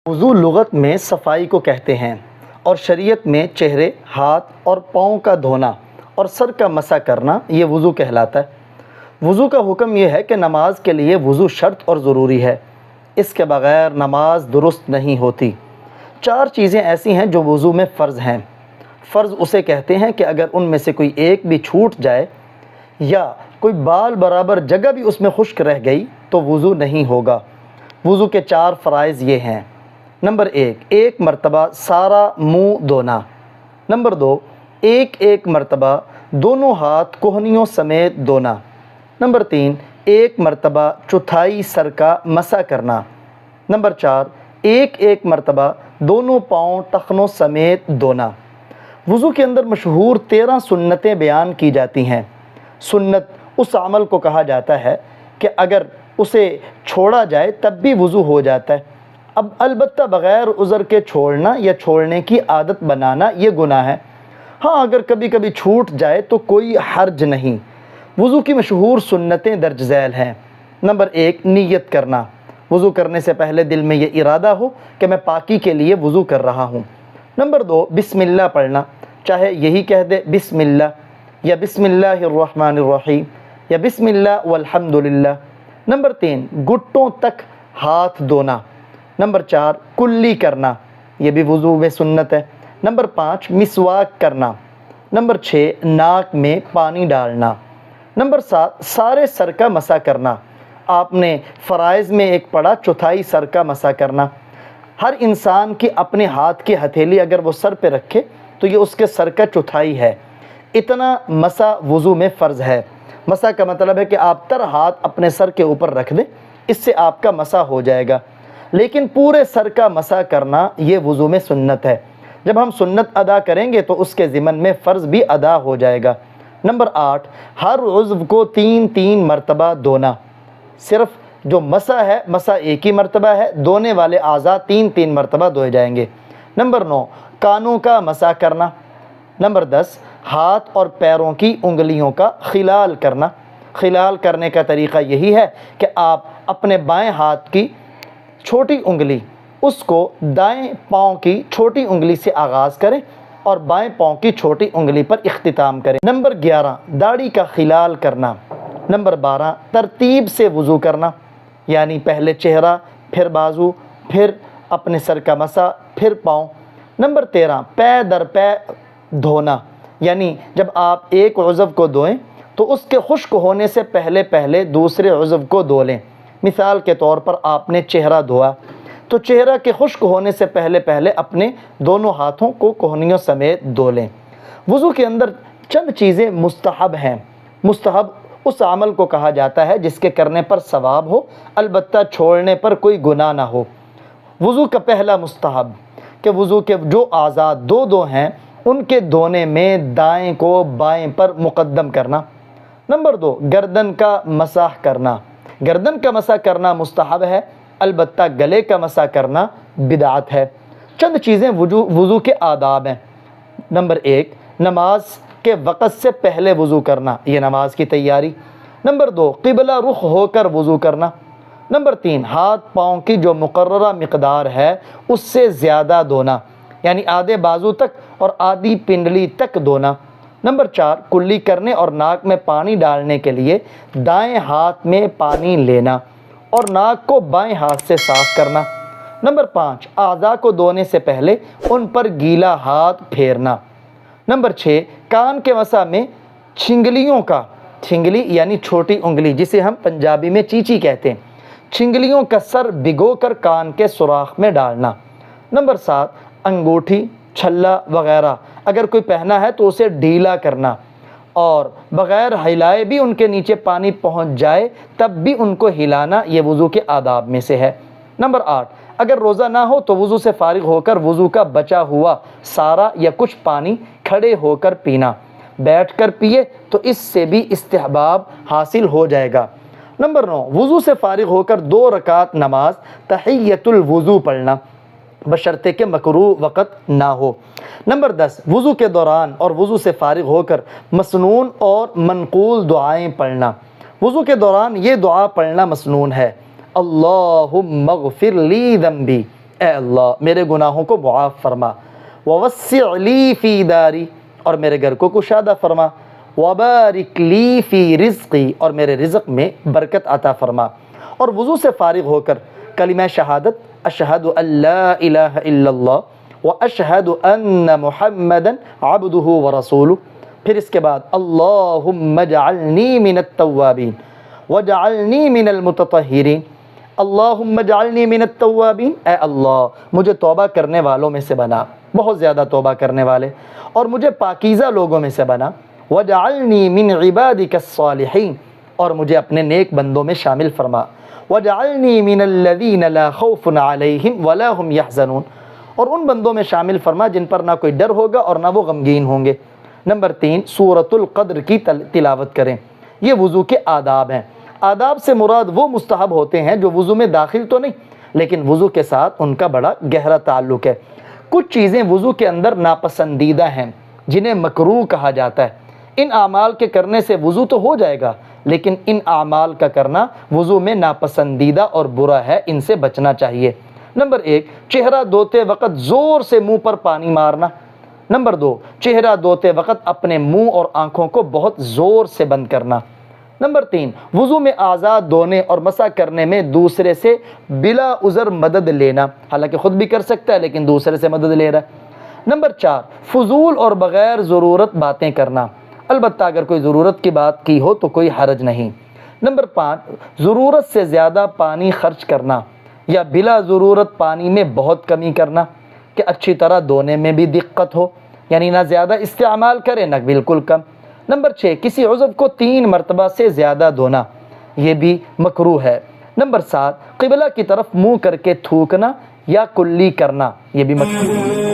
وضو لغت میں صفائی کو کہتے ہیں اور شریعت میں چہرے، ہاتھ اور پاؤں کا دھونا اور سر کا مسح کرنا یہ وضو کہلاتا ہے۔ وضو کا حکم یہ ہے کہ نماز کے لیے وضو شرط اور ضروری ہے، اس کے بغیر نماز درست نہیں ہوتی۔ 4 چیزیں ایسی ہیں جو وضو میں فرض ہیں۔ فرض اسے کہتے ہیں کہ اگر ان میں سے کوئی ایک بھی چھوٹ جائے یا کوئی بال برابر جگہ بھی اس میں خشک رہ گئی تو وضو نہیں ہوگا۔ وضو کے 4 فرائض یہ ہیں۔ نمبر 1، ایک مرتبہ سارا منہ دھونا۔ نمبر 2، ایک مرتبہ دونوں ہاتھ کوہنیوں سمیت دھونا۔ نمبر 3، ایک مرتبہ چوتھائی سر کا مسح کرنا۔ نمبر 4، ایک مرتبہ دونوں پاؤں ٹخنوں سمیت دھونا۔ وضو کے اندر مشہور 13 سنتیں بیان کی جاتی ہیں۔ سنت اس عمل کو کہا جاتا ہے کہ اگر اسے چھوڑا جائے تب بھی وضو ہو جاتا ہے۔ اب البتہ بغیر عذر کے چھوڑنا یا چھوڑنے کی عادت بنانا یہ گناہ ہے۔ ہاں، اگر کبھی کبھی چھوٹ جائے تو کوئی حرج نہیں۔ وضو کی مشہور سنتیں درج ذیل ہیں۔ نمبر 1، نیت کرنا۔ وضو کرنے سے پہلے دل میں یہ ارادہ ہو کہ میں پاکی کے لیے وضو کر رہا ہوں۔ نمبر 2، بسم اللہ پڑھنا، چاہے یہی کہہ دے بسم اللہ یا بسم اللہ الرحمن الرحیم یا بسم اللہ والحمد للہ۔ نمبر 3، گھٹنوں تک ہاتھ دھونا۔ نمبر 4، کلی کرنا، یہ بھی وضو میں سنت ہے۔ نمبر 5، مسواک کرنا۔ نمبر 6، ناک میں پانی ڈالنا۔ نمبر 7، سارے سر کا مسح کرنا۔ آپ نے فرائض میں ایک پڑھا چوتھائی سر کا مسح کرنا۔ ہر انسان کی اپنے ہاتھ کی ہتھیلی اگر وہ سر پہ رکھے تو یہ اس کے سر کا چوتھائی ہے۔ اتنا مسح وضو میں فرض ہے۔ مسح کا مطلب ہے کہ آپ تر ہاتھ اپنے سر کے اوپر رکھ دیں، اس سے آپ کا مسح ہو جائے گا۔ لیکن پورے سر کا مسح کرنا یہ وضو میں سنت ہے۔ جب ہم سنت ادا کریں گے تو اس کے ضمن میں فرض بھی ادا ہو جائے گا۔ نمبر 8، ہر عضو کو 3 مرتبہ دھونا۔ صرف جو مسح ہے، مسح ایک ہی مرتبہ ہے، دھونے والے اعضاء 3 مرتبہ دھوئے جائیں گے۔ نمبر 9، کانوں کا مسح کرنا۔ نمبر 10، ہاتھ اور پیروں کی انگلیوں کا خلال کرنا۔ خلال کرنے کا طریقہ یہی ہے کہ آپ اپنے بائیں ہاتھ کی چھوٹی انگلی اس کو دائیں پاؤں کی چھوٹی انگلی سے آغاز کریں اور بائیں پاؤں کی چھوٹی انگلی پر اختتام کریں۔ نمبر 11، داڑھی کا خلال کرنا۔ نمبر 12، ترتیب سے وضو کرنا، یعنی پہلے چہرہ، پھر بازو، پھر اپنے سر کا مسح، پھر پاؤں۔ نمبر 13، پے در پے دھونا، یعنی جب آپ ایک عضو کو دھوئیں تو اس کے خشک ہونے سے پہلے دوسرے عضو کو دھو لیں۔ مثال کے طور پر آپ نے چہرہ دھویا تو چہرہ کے خشک ہونے سے پہلے اپنے دونوں ہاتھوں کو کوہنیوں سمیت دھو لیں۔ وضو کے اندر چند چیزیں مستحب ہیں۔ مستحب اس عمل کو کہا جاتا ہے جس کے کرنے پر ثواب ہو، البتہ چھوڑنے پر کوئی گناہ نہ ہو۔ وضو کا پہلا مستحب کہ وضو کے جو اعضاء دو ہیں ان کے دھونے میں دائیں کو بائیں پر مقدم کرنا۔ نمبر 2، گردن کا مسح کرنا۔ گردن کا مسح کرنا مستحب ہے، البتہ گلے کا مسح کرنا بدعت ہے۔ چند چیزیں وضو کے آداب ہیں۔ نمبر 1، نماز کے وقت سے پہلے وضو کرنا، یہ نماز کی تیاری۔ نمبر 2، قبلہ رخ ہو کر وضو کرنا۔ نمبر 3، ہاتھ پاؤں کی جو مقررہ مقدار ہے اس سے زیادہ دھونا، یعنی آدھے بازو تک اور آدھی پنڈلی تک دھونا۔ نمبر 4، کلی کرنے اور ناک میں پانی ڈالنے کے لیے دائیں ہاتھ میں پانی لینا اور ناک کو بائیں ہاتھ سے صاف کرنا۔ نمبر 5، اعضاء کو دھونے سے پہلے ان پر گیلا ہاتھ پھیرنا۔ نمبر 6، کان کے مسح میں چھنگلیوں کا، چھنگلی یعنی چھوٹی انگلی جسے ہم پنجابی میں چیچی کہتے ہیں، چھنگلیوں کا سر بھگو کر کان کے سوراخ میں ڈالنا۔ نمبر 7، انگوٹھی، چھلا وغیرہ اگر کوئی پہنا ہے تو اسے ڈھیلا کرنا اور بغیر ہلائے بھی ان کے نیچے پانی پہنچ جائے تب بھی ان کو ہلانا، یہ وضو کے آداب میں سے ہے۔ نمبر 8، اگر روزہ نہ ہو تو وضو سے فارغ ہو کر وضو کا بچا ہوا سارا یا کچھ پانی کھڑے ہو کر پینا۔ بیٹھ کر پیے تو اس سے بھی استحباب حاصل ہو جائے گا۔ نمبر 9، وضو سے فارغ ہو کر 2 رکعت نماز تحیۃ الوضو پڑھنا، بشرطے کہ مکروہ وقت نہ ہو۔ نمبر 10، وضو کے دوران اور وضو سے فارغ ہو کر مسنون اور منقول دعائیں پڑھنا۔ وضو کے دوران یہ دعا پڑھنا مسنون ہے، اللہم اغفر لی ذنبی، اے اللہ میرے گناہوں کو معاف فرما، ووسع لی فی داری، اور میرے گھر کو کشادہ فرما، وبارک لی فی رزقی، اور میرے رزق میں برکت عطا فرما۔ اور وضو سے فارغ ہو کر کلمہ شہادت اشہد ان لا الہ الا اللہ واشہد ان محمدا عبدہ ورسولہ، پھر اس کے بعد اللہم اجعلنی من التوابین واجعلنی من المتطہرین، اللہم اجعلنی من التوابین، اے اللہ مجھے توبہ کرنے والوں میں سے بنا، بہت زیادہ توبہ کرنے والے، اور مجھے پاکیزہ لوگوں میں سے بنا، واجعلنی من عبادک الصالحین، اور مجھے اپنے نیک بندوں میں شامل فرما، واجعلنی من الذین لا خوف علیہم ولا هم یحزنون، اور ان بندوں میں شامل فرما جن پر نہ کوئی ڈر ہوگا اور نہ وہ غمگین ہوں گے۔ نمبر 3، سورۃ القدر کی تلاوت کریں۔ یہ وضو کے آداب ہیں۔ آداب سے مراد وہ مستحب ہوتے ہیں جو وضو میں داخل تو نہیں لیکن وضو کے ساتھ ان کا بڑا گہرا تعلق ہے۔ کچھ چیزیں وضو کے اندر ناپسندیدہ ہیں جنہیں مکروہ کہا جاتا ہے۔ ان اعمال کے کرنے سے وضو تو ہو جائے گا لیکن ان اعمال کا کرنا وضو میں ناپسندیدہ اور برا ہے، ان سے بچنا چاہیے۔ نمبر 1، چہرہ دھوتے وقت زور سے منہ پر پانی مارنا۔ نمبر 2، چہرہ دھوتے وقت اپنے منہ اور آنکھوں کو بہت زور سے بند کرنا۔ نمبر 3، وضو میں اعضاء دھونے اور مسح کرنے میں دوسرے سے بلا عذر مدد لینا، حالانکہ خود بھی کر سکتا ہے لیکن دوسرے سے مدد لے رہا ہے۔ نمبر 4، فضول اور بغیر ضرورت باتیں کرنا، البتہ اگر کوئی ضرورت کی بات کی ہو تو کوئی حرج نہیں۔ نمبر 5، ضرورت سے زیادہ پانی خرچ کرنا یا بلا ضرورت پانی میں بہت کمی کرنا کہ اچھی طرح دھونے میں بھی دقت ہو، یعنی نہ زیادہ استعمال کرے نہ بالکل کم۔ نمبر 6، کسی عضو کو 3 مرتبہ سے زیادہ دھونا، یہ بھی مکروہ ہے۔ نمبر 7، قبلہ کی طرف منہ کر کے تھوکنا یا کلی کرنا، یہ بھی مکروہ ہے۔